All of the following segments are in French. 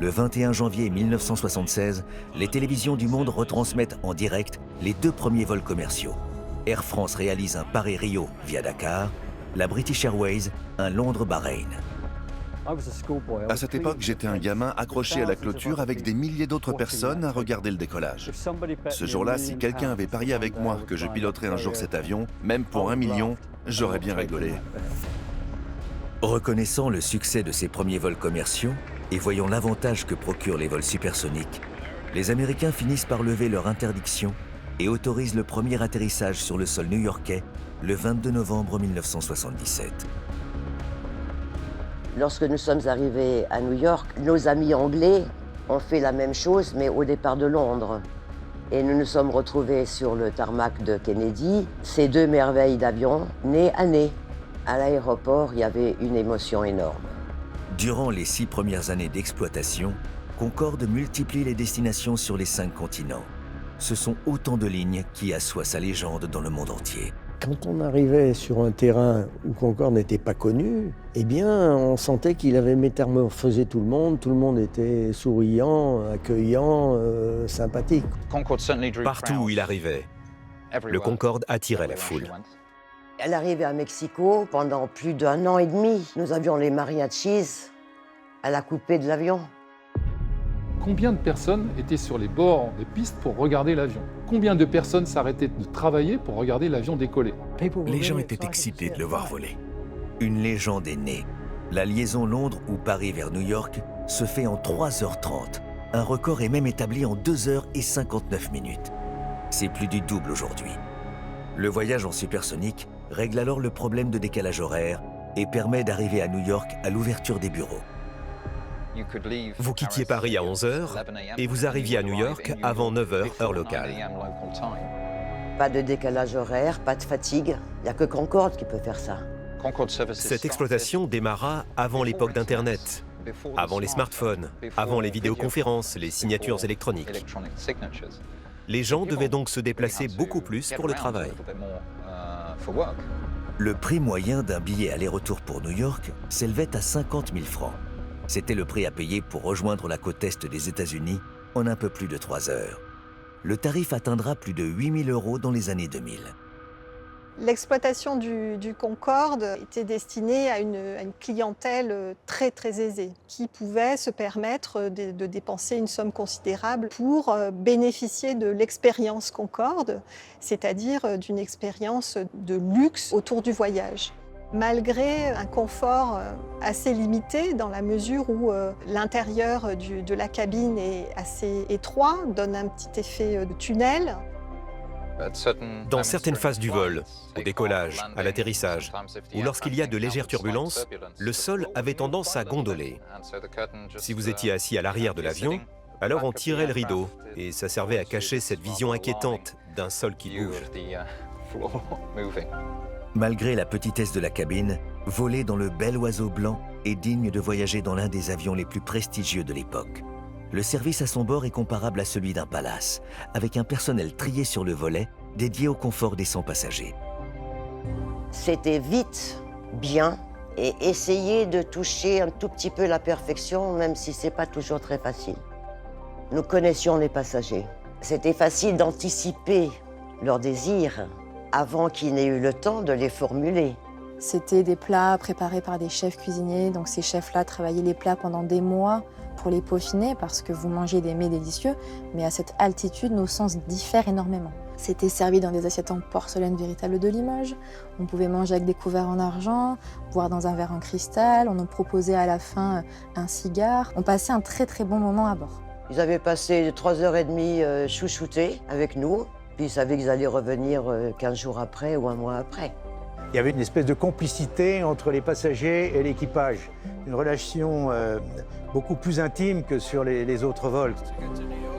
Le 21 janvier 1976, les télévisions du monde retransmettent en direct les 2 premiers vols commerciaux. Air France réalise un Paris-Rio via Dakar, la British Airways un Londres-Bahreïn. À cette époque, j'étais un gamin accroché à la clôture avec des milliers d'autres personnes à regarder le décollage. Ce jour-là, si quelqu'un avait parié avec moi que je piloterais un jour cet avion, même pour 1 million, j'aurais bien rigolé. Reconnaissant le succès de ces premiers vols commerciaux et voyant l'avantage que procurent les vols supersoniques, les Américains finissent par lever leur interdiction et autorisent le premier atterrissage sur le sol new-yorkais le 22 novembre 1977. Lorsque nous sommes arrivés à New York, nos amis anglais ont fait la même chose, mais au départ de Londres. Et nous nous sommes retrouvés sur le tarmac de Kennedy, ces 2 merveilles d'avion, nez à nez. À l'aéroport, il y avait une émotion énorme. Durant les 6 premières années d'exploitation, Concorde multiplie les destinations sur les 5 continents. Ce sont autant de lignes qui assoient sa légende dans le monde entier. Quand on arrivait sur un terrain où Concorde n'était pas connu, eh bien, on sentait qu'il avait métamorphosé tout le monde était souriant, accueillant, sympathique. Partout où il arrivait, le Concorde attirait la foule. À l'arrivée à Mexico, pendant plus d'1 an et demi, nous avions les mariachis à la coupée de l'avion. Combien de personnes étaient sur les bords des pistes pour regarder l'avion? Combien de personnes s'arrêtaient de travailler pour regarder l'avion décoller? Les gens étaient excités de le voir voler. Une légende est née. La liaison Londres ou Paris vers New York se fait en 3h30. Un record est même établi en 2h59. C'est plus du double aujourd'hui. Le voyage en supersonique règle alors le problème de décalage horaire et permet d'arriver à New York à l'ouverture des bureaux. Vous quittiez Paris à 11h et vous arriviez à New York avant 9h heure locale. Pas de décalage horaire, pas de fatigue. Il n'y a que Concorde qui peut faire ça. Cette exploitation démarra avant l'époque d'Internet, avant les smartphones, avant les vidéoconférences, les signatures électroniques. Les gens devaient donc se déplacer beaucoup plus pour le travail. Le prix moyen d'un billet aller-retour pour New York s'élevait à 50 000 francs. C'était le prix à payer pour rejoindre la côte est des États-Unis en un peu plus de 3 heures. Le tarif atteindra plus de 8 000 € dans les années 2000. L'exploitation du Concorde était destinée à une clientèle très aisée qui pouvait se permettre de dépenser une somme considérable pour bénéficier de l'expérience Concorde, c'est-à-dire d'une expérience de luxe autour du voyage. Malgré un confort assez limité dans la mesure où l'intérieur de la cabine est assez étroit, donne un petit effet de tunnel. Dans certaines phases du vol, au décollage, à l'atterrissage, ou lorsqu'il y a de légères turbulences, le sol avait tendance à gondoler. Si vous étiez assis à l'arrière de l'avion, alors on tirait le rideau et ça servait à cacher cette vision inquiétante d'un sol qui bouge. Malgré la petitesse de la cabine, voler dans le bel oiseau blanc est digne de voyager dans l'un des avions les plus prestigieux de l'époque. Le service à son bord est comparable à celui d'un palace, avec un personnel trié sur le volet, dédié au confort des 100 passagers. C'était vite, bien, et essayer de toucher un tout petit peu la perfection, même si c'est pas toujours très facile. Nous connaissions les passagers. C'était facile d'anticiper leurs désirs avant qu'ils n'aient eu le temps de les formuler. C'était des plats préparés par des chefs cuisiniers, donc ces chefs-là travaillaient les plats pendant des mois pour les peaufiner parce que vous mangez des mets délicieux, mais à cette altitude, nos sens diffèrent énormément. C'était servi dans des assiettes en porcelaine véritable de Limoges. On pouvait manger avec des couverts en argent, boire dans un verre en cristal. On nous proposait à la fin un cigare. On passait un très bon moment à bord. Ils avaient passé 3h30 chouchoutés avec nous, puis ils savaient qu'ils allaient revenir 15 jours après ou un mois après. Il y avait une espèce de complicité entre les passagers et l'équipage. Une relation beaucoup plus intime que sur les autres vols.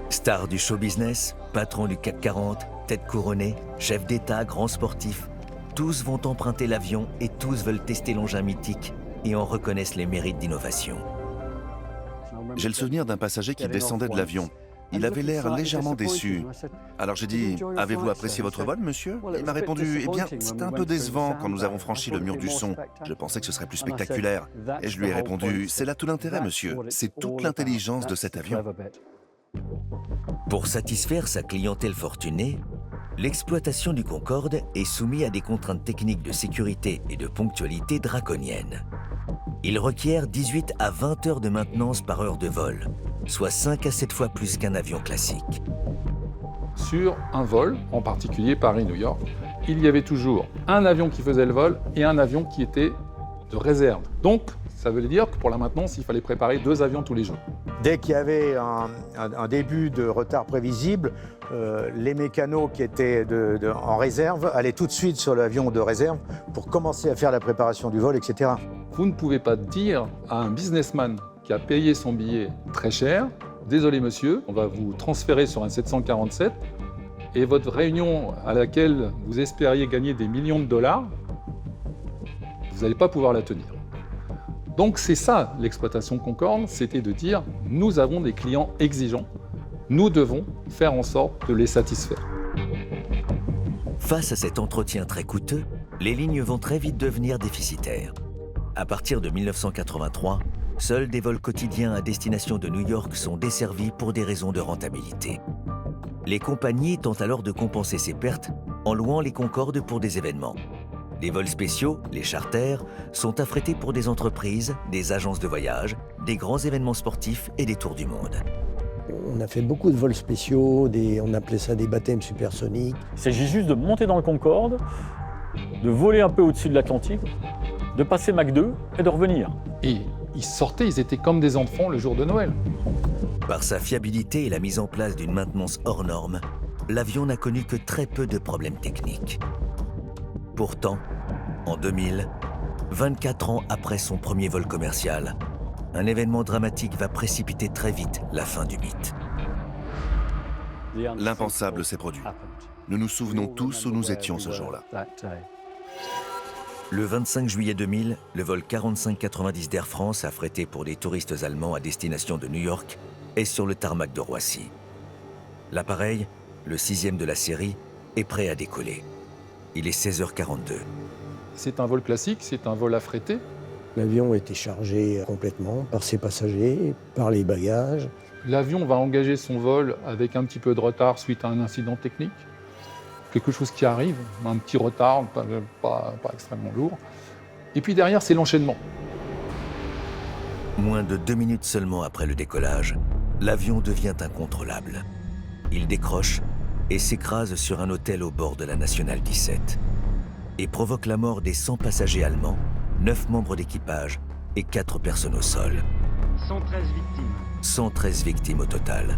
Star du show business, patron du CAC 40, tête couronnée, chef d'État, grand sportif, tous vont emprunter l'avion et tous veulent tester l'engin mythique et en reconnaissent les mérites d'innovation. J'ai le souvenir d'un passager qui descendait de l'avion. Il avait l'air légèrement déçu. Alors j'ai dit, avez-vous apprécié votre vol, monsieur? Il m'a répondu, eh bien, c'était un peu décevant quand nous avons franchi le mur du son. Je pensais que ce serait plus spectaculaire. Et je lui ai répondu, c'est là tout l'intérêt, monsieur. C'est toute l'intelligence de cet avion. Pour satisfaire sa clientèle fortunée, l'exploitation du Concorde est soumise à des contraintes techniques de sécurité et de ponctualité draconiennes. Il requiert 18 à 20 heures de maintenance par heure de vol, soit 5 à 7 fois plus qu'un avion classique. Sur un vol, en particulier Paris-New York, il y avait toujours un avion qui faisait le vol et un avion qui était de réserve. Donc, ça veut dire que pour la maintenance, il fallait préparer 2 avions tous les jours. Dès qu'il y avait un début de retard prévisible, les mécanos qui étaient en réserve allaient tout de suite sur l'avion de réserve pour commencer à faire la préparation du vol, etc. Vous ne pouvez pas dire à un businessman qui a payé son billet très cher, « Désolé monsieur, on va vous transférer sur un 747 et votre réunion à laquelle vous espériez gagner des millions de dollars, vous n'allez pas pouvoir la tenir. » Donc c'est ça l'exploitation Concorde, c'était de dire « Nous avons des clients exigeants, nous devons faire en sorte de les satisfaire. » Face à cet entretien très coûteux, les lignes vont très vite devenir déficitaires. À partir de 1983, seuls des vols quotidiens à destination de New York sont desservis pour des raisons de rentabilité. Les compagnies tentent alors de compenser ces pertes en louant les Concorde pour des événements. Les vols spéciaux, les charters, sont affrétés pour des entreprises, des agences de voyage, des grands événements sportifs et des tours du monde. On a fait beaucoup de vols spéciaux, on appelait ça des baptêmes supersoniques. Il s'agit juste de monter dans le Concorde, de voler un peu au-dessus de l'Atlantique, de passer Mach 2 et de revenir. Et ils sortaient, ils étaient comme des enfants le jour de Noël. Par sa fiabilité et la mise en place d'une maintenance hors norme, l'avion n'a connu que très peu de problèmes techniques. Pourtant, en 2000, 24 ans après son premier vol commercial, un événement dramatique va précipiter très vite la fin du mythe. L'impensable s'est produit. Nous nous souvenons tous où nous étions ce jour-là. Le 25 juillet 2000, le vol 4590 d'Air France, affrété pour des touristes allemands à destination de New York, est sur le tarmac de Roissy. L'appareil, le 6e de la série, est prêt à décoller. Il est 16h42. C'est un vol classique, c'est un vol affrété. L'avion était chargé complètement par ses passagers, par les bagages. L'avion va engager son vol avec un petit peu de retard suite à un incident technique. Quelque chose qui arrive, un petit retard, pas extrêmement lourd. Et puis derrière, c'est l'enchaînement. Moins de 2 minutes seulement après le décollage, l'avion devient incontrôlable. Il décroche et s'écrase sur un hôtel au bord de la Nationale 17 et provoque la mort des 100 passagers allemands, 9 membres d'équipage et 4 personnes au sol. 113 victimes. 113 victimes au total.